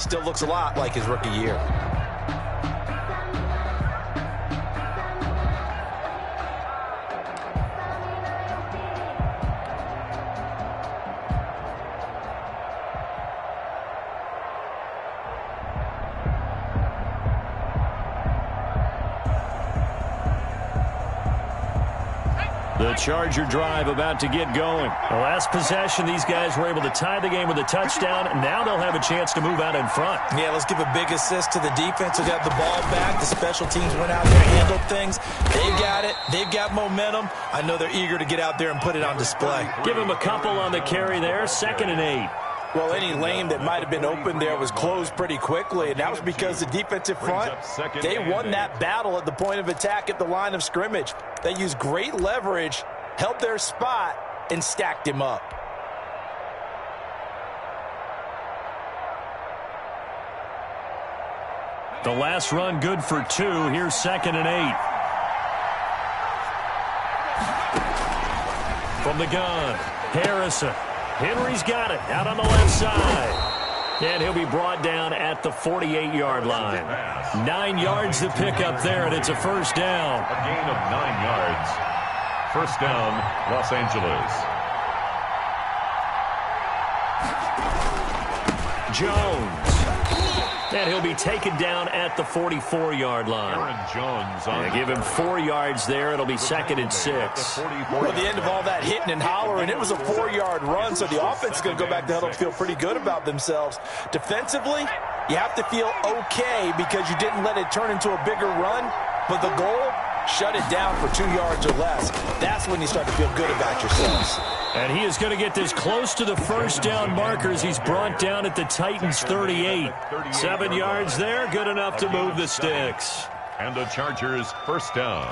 Still looks a lot like his rookie year. The Charger drive about to get going. The last possession, these guys were able to tie the game with a touchdown. Now they'll have a chance to move out in front. Yeah, let's give a big assist to the defense who got the ball back. The special teams went out there and handled things. They got it. They've got momentum. I know they're eager to get out there and put it on display. Give them a couple on the carry there. 2nd and 8. Well, any lane that might have been open there was closed pretty quickly, and that was because the defensive front, they won that battle at the point of attack at the line of scrimmage. They used great leverage, held their spot, and stacked him up. The last run good for 2. Here's 2nd and 8. From the gun, Harrison. Henry's got it out on the left side. And he'll be brought down at the 48-yard line. 9 yards to pick up there, and it's a first down. A gain of 9 yards. First down, Los Angeles. Jones. And he'll be taken down at the 44-yard line. Aaron Jones on give him 4 yards there. It'll be 2nd and 6. Well, at the end of all that hitting and hollering, it was a 4-yard run, so the offense is going to go back to huddle and feel pretty good about themselves. Defensively, you have to feel okay because you didn't let it turn into a bigger run, but the goal, shut it down for 2 yards or less. That's when you start to feel good about yourselves. And he is going to get this close to the first down markers. He's brought down at the Titans' 38. 7 yards there, good enough to move the sticks. And the Chargers first down.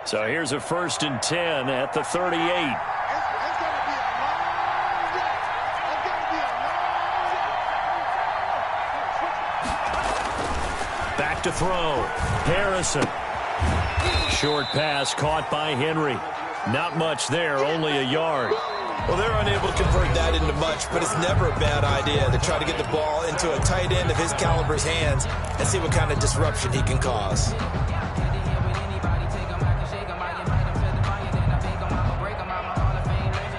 So here's a 1st and 10 at the 38. Back to throw. Harrison. Short pass caught by Henry. Not much there, only a yard. Well, they're unable to convert that into much, but it's never a bad idea to try to get the ball into a tight end of his caliber's hands and see what kind of disruption he can cause.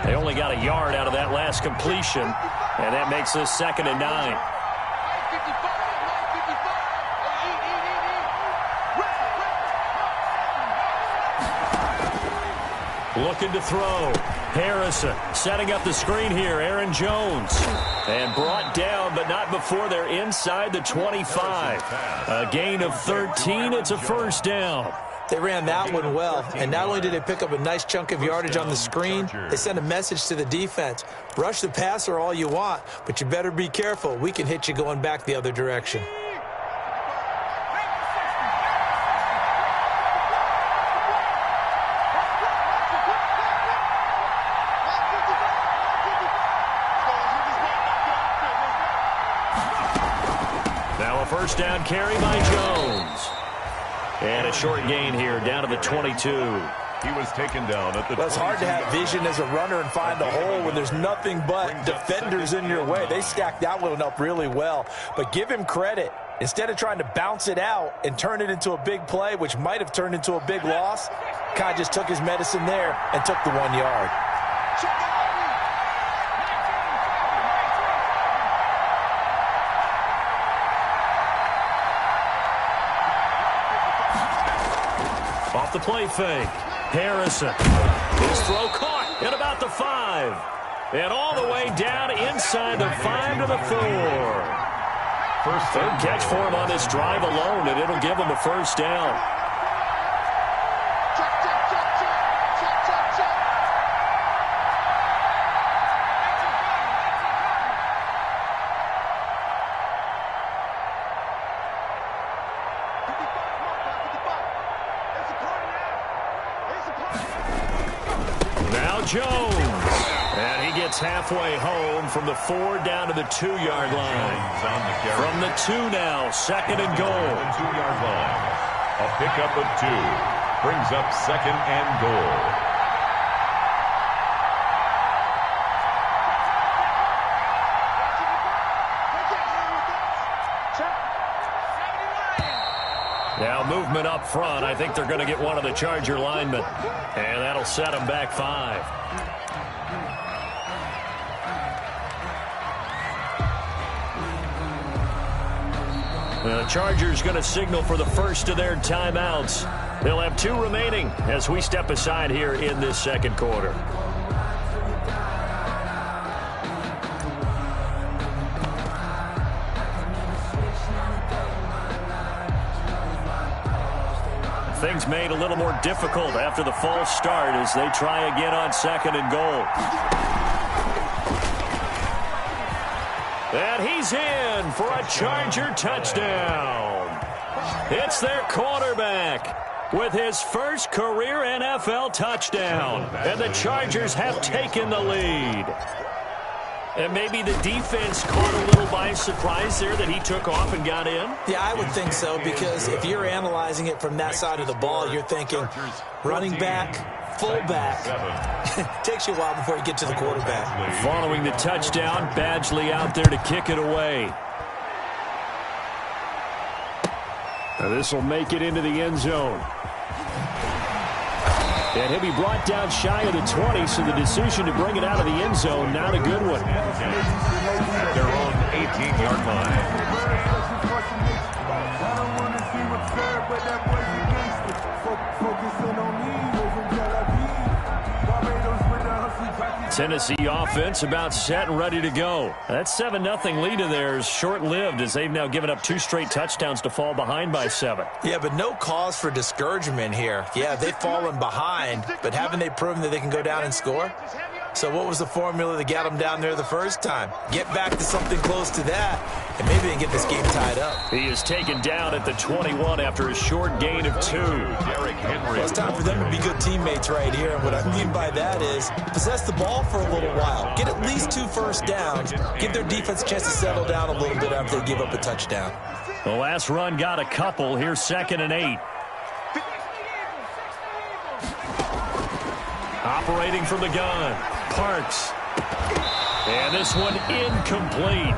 They only got a yard out of that last completion, and that makes this 2nd and 9. Looking to throw. Harrison setting up the screen here. Aaron Jones. And brought down, but not before they're inside the 25. A gain of 13. It's a first down. They ran that one well, and not only did they pick up a nice chunk of yardage on the screen, they sent a message to the defense. Rush the passer all you want, but you better be careful. We can hit you going back the other direction. Now a first down carry by Jones. And a short gain here, down to the 22. He was taken down at the 22. Well, it's hard to have vision as a runner and find a hole when there's nothing but defenders in your way. They stacked that one up really well. But give him credit. Instead of trying to bounce it out and turn it into a big play, which might have turned into a big loss, Kai just took his medicine there and took the 1 yard. Off the play fake. Harrison. His throw caught at about the 5. And all the way down inside the 5 to the 4. Third catch for him on this drive alone, and it'll give him a first down. Now Jones. And he gets halfway home from the 4 down to the 2-yard line. From the 2 now, 2nd and goal. The 2-yard line. A pickup of 2 brings up 2nd and goal. Now movement up front. I think they're going to get one of the Charger linemen. And that'll set them back 5. The Chargers going to signal for the first of their timeouts. They'll have 2 remaining as we step aside here in this second quarter. Things made a little more difficult after the false start as they try again on 2nd and goal. And he's in for a Charger touchdown. It's their quarterback with his first career NFL touchdown. And the Chargers have taken the lead. And maybe the defense caught a little by surprise there that he took off and got in? Yeah, I would think so, because if you're analyzing it from that side of the ball, you're thinking running back, fullback. Takes you a while before you get to the quarterback. Following the touchdown, Badgley out there to kick it away. Now this will make it into the end zone. And he'll be brought down shy of the 20, so the decision to bring it out of the end zone, not a good one. Their own 18-yard line. Tennessee offense about set and ready to go. That 7-0 lead of theirs short-lived as they've now given up 2 straight touchdowns to fall behind by 7. Yeah, but no cause for discouragement here. Yeah, they've fallen behind, but haven't they proven that they can go down and score? So what was the formula that got them down there the first time? Get back to something close to that, and maybe they can get this game tied up. He is taken down at the 21 after a short gain of 2. Well, it's time for them to be good teammates right here. And what I mean by that is possess the ball for a little while. Get at least 2 first downs. Give their defense a chance to settle down a little bit after they give up a touchdown. The last run got a couple. Here's 2nd and 8. Operating from the gun, Parks. And this one incomplete.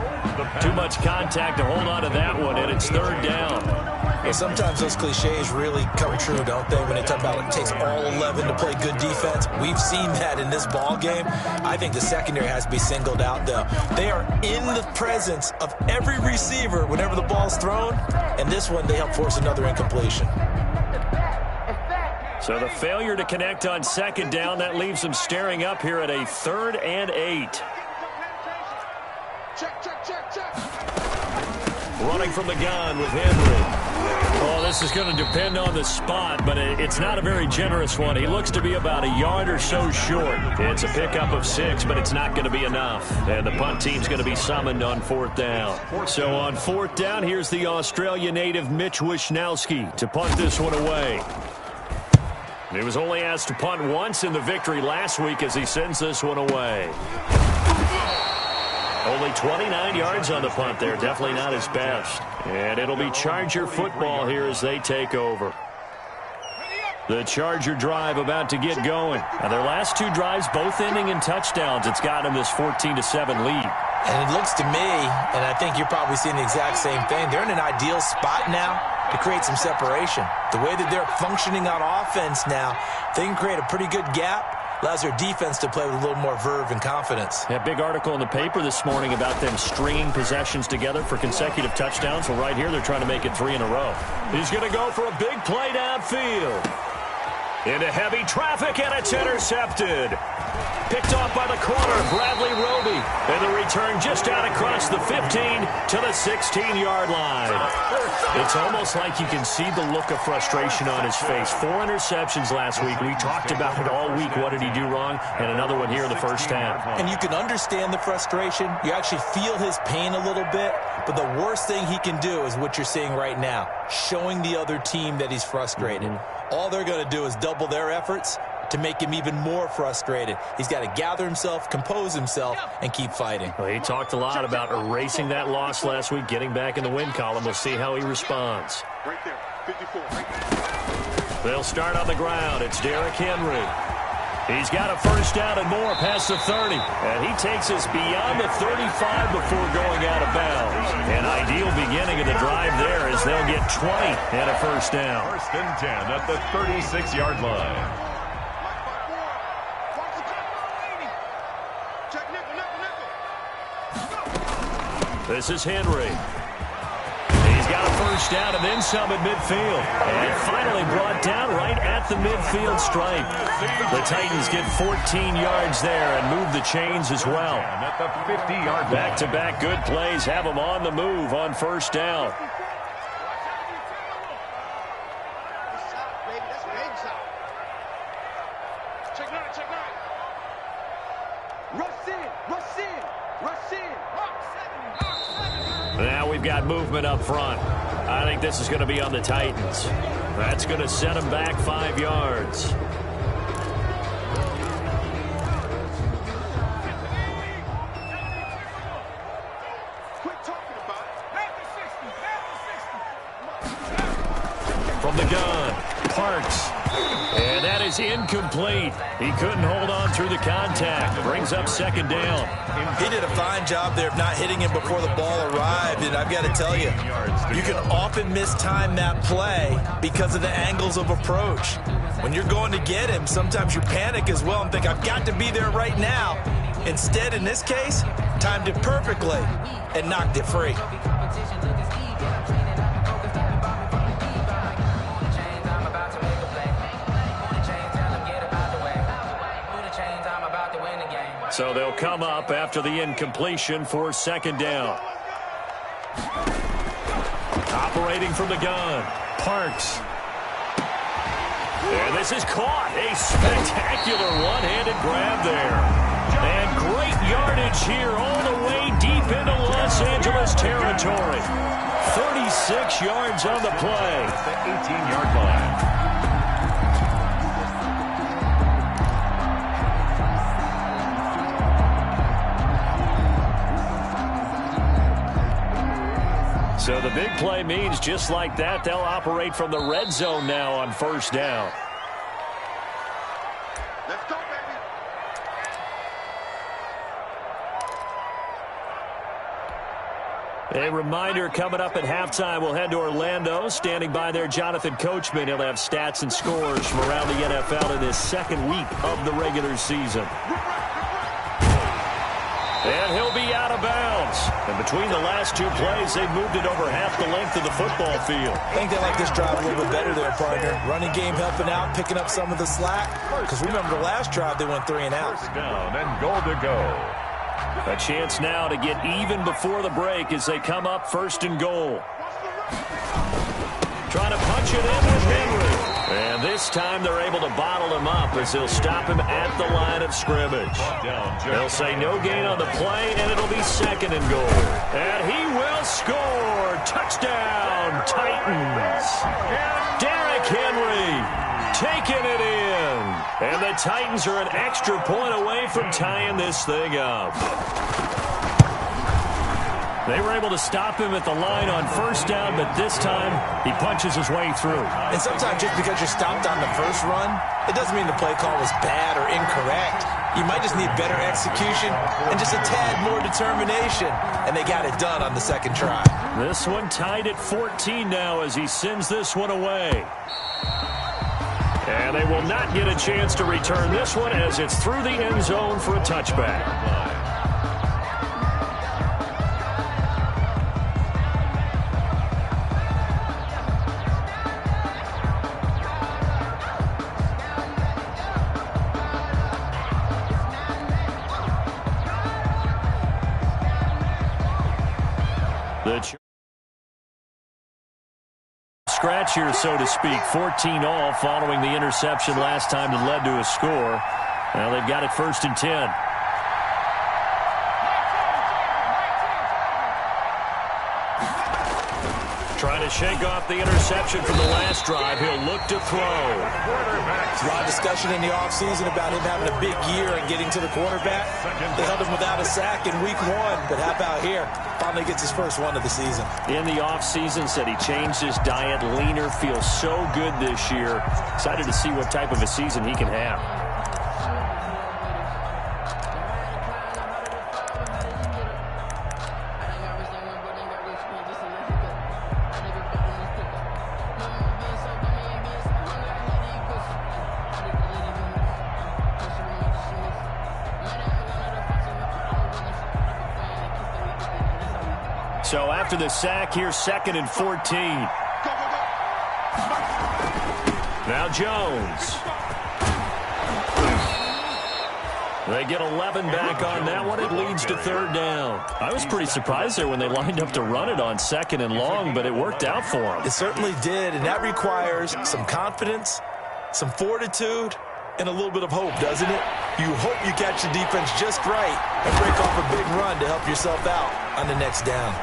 Too much contact to hold on to that one, and it's 3rd down. Yeah, sometimes those cliches really come true, don't they, when they talk about it takes all 11 to play good defense. We've seen that in this ball game. I think the secondary has to be singled out, though. They are in the presence of every receiver whenever the ball's thrown, and this one they help force another incompletion. So the failure to connect on 2nd down, that leaves them staring up here at a 3rd and 8. Running from the gun with Henry. Oh, this is going to depend on the spot, but it's not a very generous one. He looks to be about a yard or so short. It's a pickup of 6, but it's not going to be enough. And the punt team's going to be summoned on 4th down. So on 4th down, here's the Australia native Mitch Wishnowsky to punt this one away. He was only asked to punt once in the victory last week as he sends this one away. Only 29 yards on the punt there. Definitely not his best. And it'll be Charger football here as they take over. The Charger drive about to get going. Now their last 2 drives both ending in touchdowns. It's got them this 14-7 lead. And it looks to me, and I think you're probably seeing the exact same thing, they're in an ideal spot now to create some separation. The way that they're functioning on offense now, they can create a pretty good gap. Allows their defense to play with a little more verve and confidence. Yeah, big article in the paper this morning about them stringing possessions together for consecutive touchdowns. Well, right here, they're trying to make it 3 in a row. He's going to go for a big play downfield. Into heavy traffic, and it's intercepted. Picked off by the corner, Bradley Roby. And the return just out across the 15 to the 16-yard line. It's almost like you can see the look of frustration on his face. 4 interceptions last week. We talked about it all week. What did he do wrong? And another one here in the first half. And you can understand the frustration. You actually feel his pain a little bit. But the worst thing he can do is what you're seeing right now, showing the other team that he's frustrated. All they're going to do is double their efforts to make him even more frustrated. He's got to gather himself, compose himself, and keep fighting. Well, he talked a lot about erasing that loss last week, getting back in the win column. We'll see how he responds. Right there, 54. They'll start on the ground. It's Derrick Henry. He's got a first down and more past the 30. And he takes us beyond the 35 before going out of bounds. An ideal beginning of the drive there as they'll get 20 and a first down. First and 10 at the 36-yard line. This is Henry. He's got a first down and then some at midfield. And finally brought down right at the midfield stripe. The Titans get 14 yards there and move the chains as well. At the 50-yard line. Back-to-back good plays have them on the move on first down. Now we've got movement up front. I think this is going to be on the Titans. That's going to set them back 5 yards. From the gun, Parks. And that is incomplete. He couldn't hold on through the contact. Brings up second down. He did a fine job there of not hitting him before the ball arrived, and I've got to tell you, you can often mistime that play because of the angles of approach. When you're going to get him, sometimes you panic as well and think, I've got to be there right now. Instead, in this case, timed it perfectly and knocked it free. So they'll come up after the incompletion for second down. Operating from the gun, Parks. And this is caught. A spectacular one-handed grab there. And great yardage here all the way deep into Los Angeles territory. 36 yards on the play. The 18-yard line. So the big play means just like that, they'll operate from the red zone now on first down. Let's go, baby. A reminder coming up at halftime, we'll head to Orlando. Standing by there, Jonathan Coachman. He'll have stats and scores from around the NFL in this second week of the regular season. And he'll be out of bounds. And between the last two plays, they've moved it over half the length of the football field. I think they like this drive a little bit better there, partner. Running game helping out, picking up some of the slack. Because remember the last drive, they went 3 and out. First down and goal to go. A chance now to get even before the break as they come up first and goal. Trying to punch it in with Henry. And this time they're able to bottle him up as they'll stop him at the line of scrimmage. They'll say no gain on the play, and it'll be second and goal. And he will score. Touchdown, Titans. Derrick Henry taking it in. And the Titans are an extra point away from tying this thing up. They were able to stop him at the line on first down, but this time he punches his way through. And sometimes just because you're stopped on the first run, it doesn't mean the play call was bad or incorrect. You might just need better execution and just a tad more determination. And they got it done on the second try. This one tied at 14 now as he sends this one away. And they will not get a chance to return this one as it's through the end zone for a touchback. Scratch here, so to speak. 14 all following the interception last time that led to a score. Well, they've got it first and 10. Trying to shake off the interception from the last drive. He'll look to throw. A lot of discussion in the offseason about him having a big year and getting to the quarterback. They held him without a sack in week 1, but how about here? Finally gets his first one of the season. In the offseason, said he changed his diet, leaner, feels so good this year. Excited to see what type of a season he can have. So after the sack, here's 2nd and 14. Now Jones. They get 11 back on that one. It leads to 3rd down. I was pretty surprised there when they lined up to run it on 2nd and long, but it worked out for them. It certainly did, and that requires some confidence, some fortitude, and a little bit of hope, doesn't it? You hope you catch the defense just right and break off a big run to help yourself out on the next down.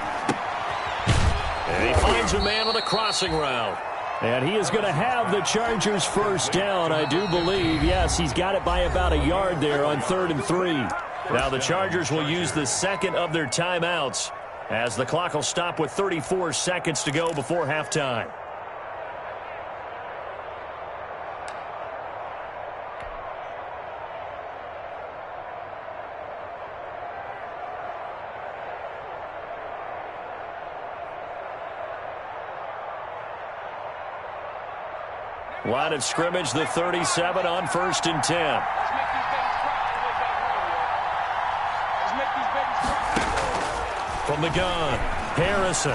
And he finds a man on a crossing route. And he is going to have the Chargers' first down, I do believe. Yes, he's got it by about a yard there on 3rd and 3. Now the Chargers will use the second of their timeouts as the clock will stop with 34 seconds to go before halftime. Line of scrimmage, the 37 on 1st and 10. From the gun, Harrison.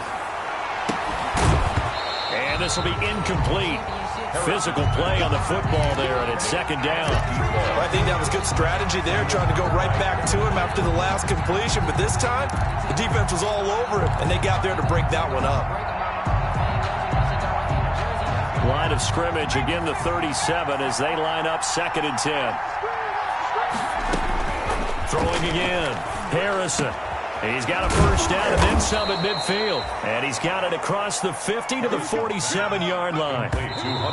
And this will be incomplete. Physical play on the football there, and it's 2nd down. Well, I think that was good strategy there, trying to go right back to him after the last completion. But this time, the defense was all over him, and they got there to break that one up. Line of scrimmage, again the 37 as they line up 2nd and 10. Throwing again, Harrison. He's got a first down and then some at midfield. And he's got it across the 50 to the 47-yard line.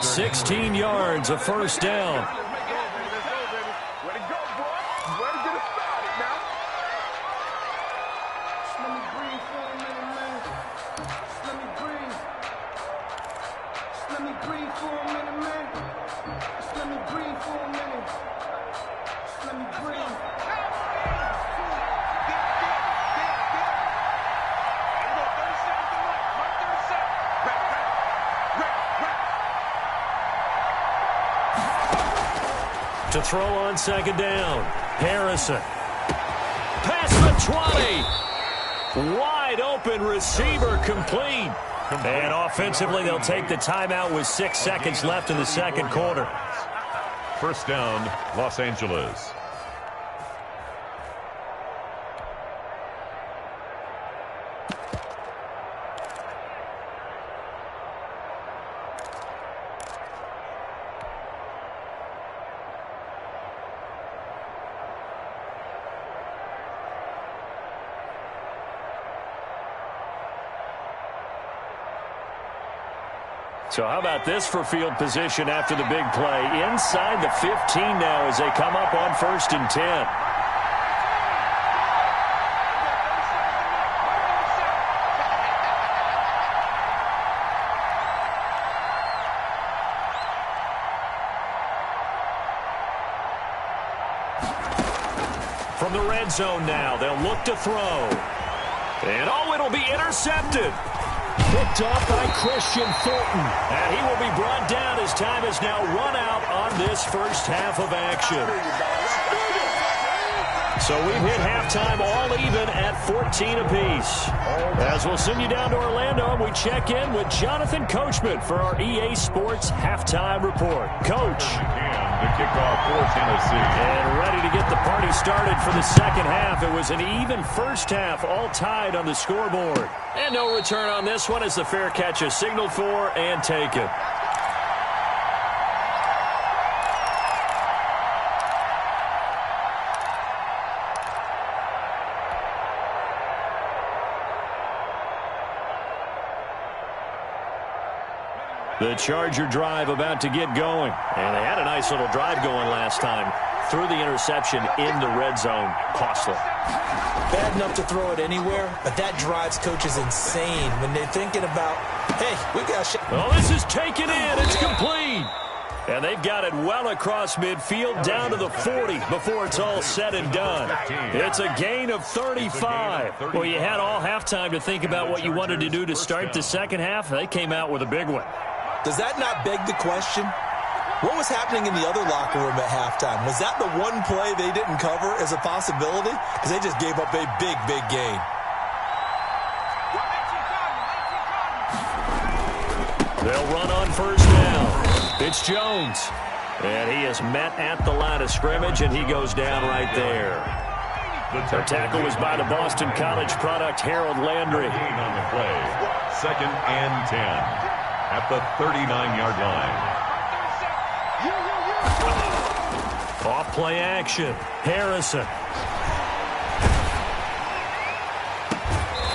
16 yards, a first down. To throw on 2nd down, Harrison. Past the 20. Wide open receiver complete. And offensively, they'll take the timeout with 6 seconds left in the 2nd quarter. First down, Los Angeles. So how about this for field position after the big play? Inside the 15 now as they come up on 1st and 10. From the red zone now, they'll look to throw. And oh, it'll be intercepted. Picked off by Christian Thornton. And he will be brought down as time is now run out on this first half of action. So we've hit halftime all even at 14 apiece. As we'll send you down to Orlando, we check in with Jonathan Coachman for our EA Sports Halftime Report. Coach. The kickoff for Tennessee. And ready to get the party started for the second half. It was an even first half, all tied on the scoreboard. And no return on this one as the fair catch is signaled for and taken. The Charger drive about to get going. And they had a nice little drive going last time. Threw the interception in the red zone. Costly. Bad enough to throw it anywhere, but that drives coaches insane when they're thinking about, hey, we got shot. Oh, this is taken in. It's complete. And they've got it well across midfield down to the 40 before it's all said and done. It's a gain of 35. Well, you had all halftime to think about what you wanted to do to start the second half. They came out with a big one. Does that not beg the question? What was happening in the other locker room at halftime? Was that the one play they didn't cover as a possibility? Because they just gave up a big, big gain. They'll run on first down. It's Jones. And he is met at the line of scrimmage, and he goes down right there. The tackle was by the Boston College product, Harold Landry. Gain on the play. 2nd and 10 at the 39-yard line. Off play action. Harrison.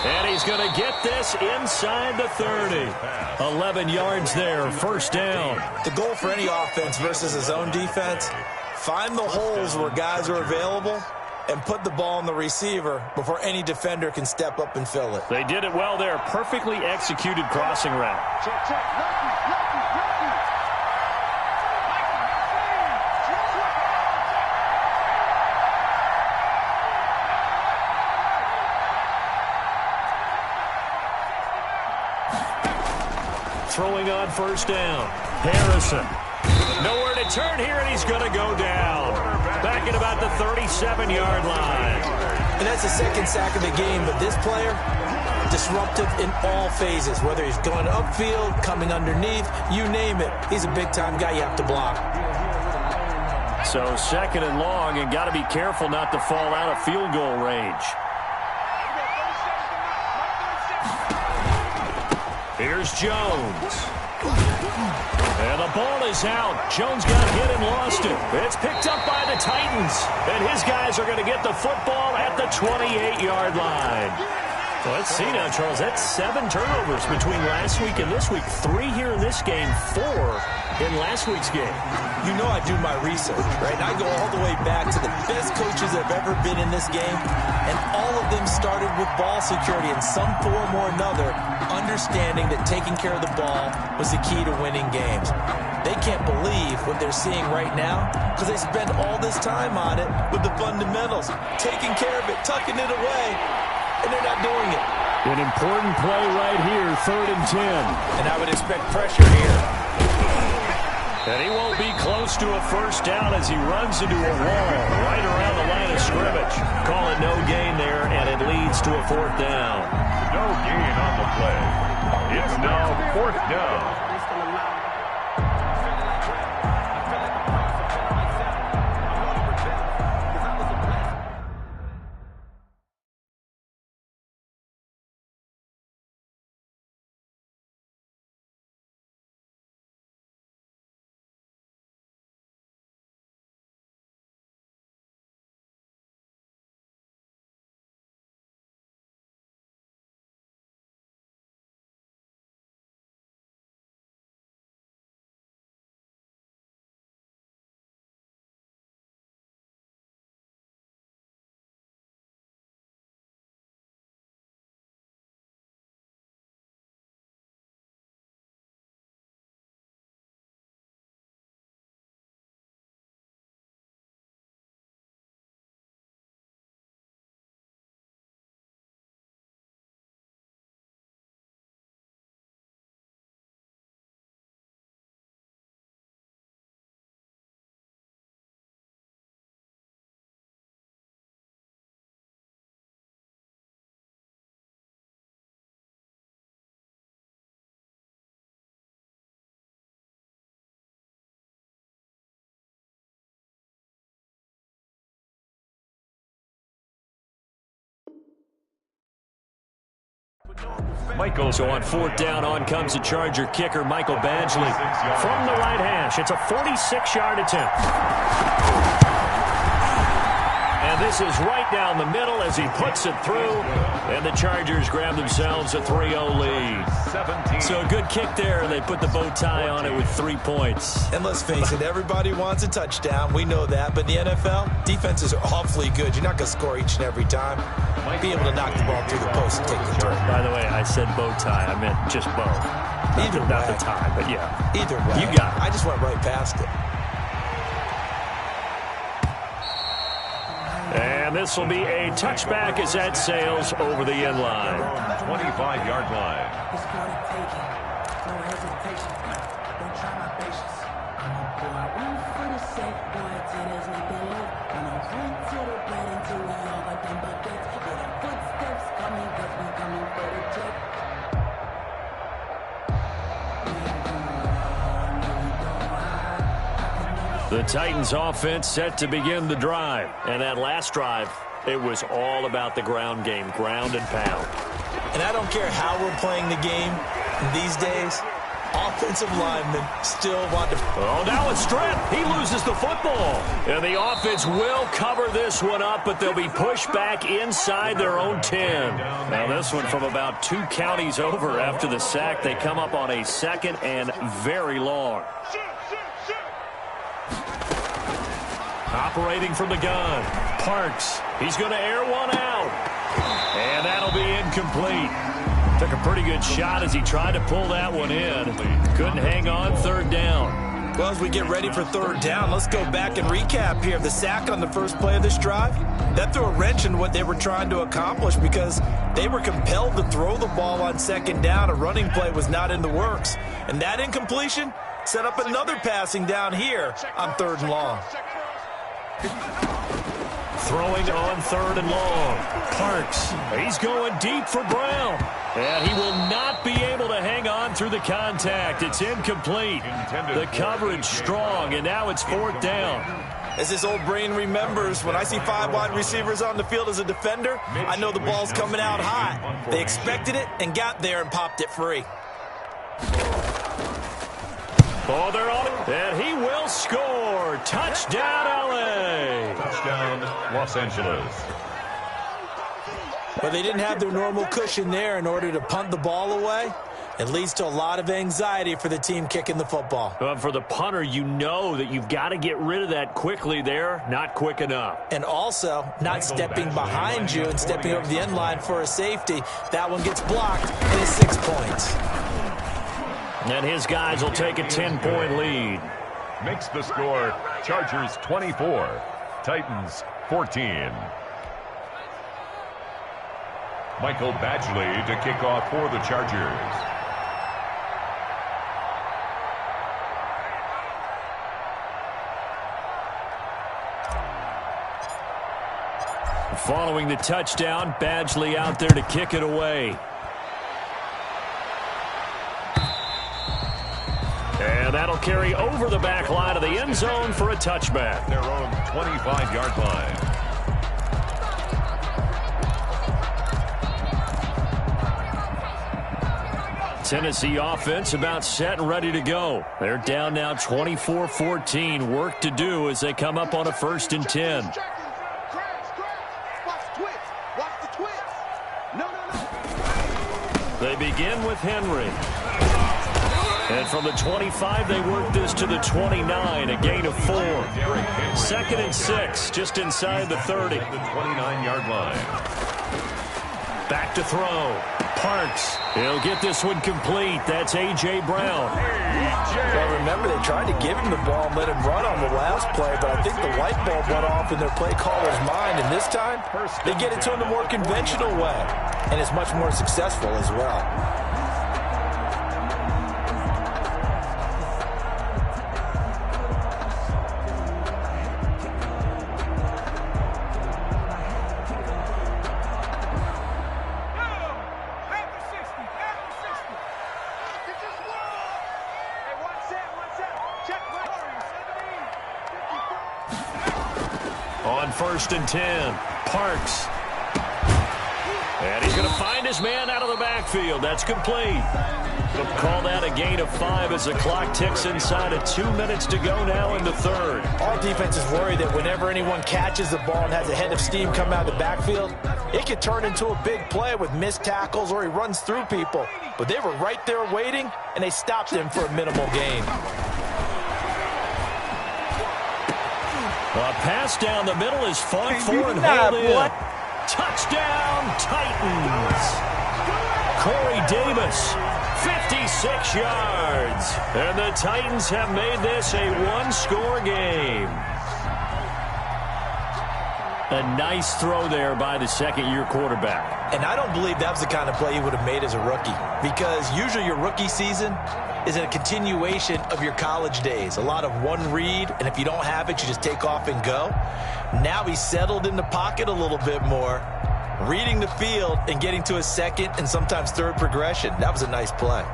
And he's going to get this inside the 30. 11 yards there, first down. The goal for any offense versus his own defense, find the holes where guys are available and put the ball on the receiver before any defender can step up and fill it. They did it well there. Perfectly executed crossing route. Throwing on first down. Harrison. Nowhere to turn here, and he's going to go down. Back at about the 37-yard line. And that's the second sack of the game, but this player, disruptive in all phases, whether he's going upfield, coming underneath, you name it. He's a big-time guy you have to block. So 2nd and long, and got to be careful not to fall out of field goal range. Here's Jones. And the ball is out. Jones got hit and lost it. It's picked up by the Titans. And his guys are going to get the football at the 28-yard line. Well, let's see now, Charles. That's 7 turnovers between last week and this week. 3 here in this game, 4 in last week's game. You know I do my research, right? And I go all the way back to the best coaches that have ever been in this game. And all of them started with ball security in some form or another, understanding that taking care of the ball was the key to winning games. They can't believe what they're seeing right now because they spend all this time on it with the fundamentals, taking care of it, tucking it away, and they're not doing it. An important play right here, 3rd and 10. And I would expect pressure here. And he won't be close to a first down as he runs into a wall right around the line of scrimmage. Call it no gain there, and it leads to a 4th down. No gain on the play. It's now 4th down. So on 4th down, on comes the Charger kicker, Michael Badgley. From the right hash, it's a 46-yard attempt. And And this is right down the middle as he puts it through. And the Chargers grab themselves a 3-0 lead. 17. So a good kick there, and they put the bow tie on it with 3 points. And let's face it, everybody wants a touchdown. We know that. But in the NFL, defenses are awfully good. You're not going to score each and every time. Be able to knock the ball through the post and take the turn. By the way, I said bow tie. I meant just bow. Not the tie, but yeah. Either way. You got it. I just went right past it. And this will be a touchback as that sails over the end line. 25-yard line. The Titans offense set to begin the drive. And that last drive, it was all about the ground game, ground and pound. And I don't care how we're playing the game these days, offensive linemen still want to... Oh, now it's Strip. He loses the football. And the offense will cover this one up, but they'll be pushed back inside their own 10. Now this one from about 2 counties over after the sack. They come up on a 2nd and very long. Operating from the gun, Parks. He's going to air one out. And that'll be incomplete. Took a pretty good shot as he tried to pull that one in. Couldn't hang on 3rd down. Well, as we get ready for 3rd down, let's go back and recap here. The sack on the first play of this drive, that threw a wrench in what they were trying to accomplish because they were compelled to throw the ball on 2nd down. A running play was not in the works. And that incompletion set up another passing down here on 3rd and long. Throwing on 3rd and long. Parks. He's going deep for Brown. And he will not be able to hang on through the contact. It's incomplete. The coverage strong, and now it's 4th down. As his old brain remembers, when I see 5 wide receivers on the field as a defender, I know the ball's coming out hot. They expected it and got there and popped it free. Oh, they're on it. And he will score. Touchdown, L.A. Touchdown, Los Angeles. But they didn't have their normal cushion there in order to punt the ball away. It leads to a lot of anxiety for the team kicking the football. For the punter, you know that you've got to get rid of that quickly there. Not quick enough. And also, not stepping behind you and stepping over the end line for a safety. That one gets blocked and it's 6 points. And his guys will take a 10-point lead. Makes the score Chargers 24, Titans 14. Michael Badgley to kick off for the Chargers. Following the touchdown, Badgley out there to kick it away. And that'll carry over the back line of the end zone for a touchback. Their own 25-yard line. Tennessee offense about set and ready to go. They're down now 24-14. Work to do as they come up on a 1st and 10. They begin with Henry. And from the 25, they work this to the 29, a gain of 4. 2nd and 6, just inside the 30. The 29-yard line. Back to throw. Parks. He'll get this one complete. That's A.J. Brown. Well, remember, they tried to give him the ball and let him run on the last play, but I think the light bulb went off in their play caller's mind, and this time, they get it to him the more conventional way, and it's much more successful as well. On 1st and 10, Parks. And he's going to find his man out of the backfield. That's complete. Call that a gain of 5 as the clock ticks inside of 2 minutes to go now in the third. Our defense is worried that whenever anyone catches the ball and has a head of steam come out of the backfield, it could turn into a big play with missed tackles or he runs through people. But they were right there waiting, and they stopped him for a minimal gain. A pass down the middle is fought for and held in. Touchdown, Titans. Corey Davis, 56 yards. And the Titans have made this a one-score game. A nice throw there by the second-year quarterback. And I don't believe that was the kind of play he would have made as a rookie, because usually your rookie season is a continuation of your college days. A lot of one read, and if you don't have it, you just take off and go. Now he's settled in the pocket a little bit more, reading the field and getting to a second and sometimes third progression. That was a nice play.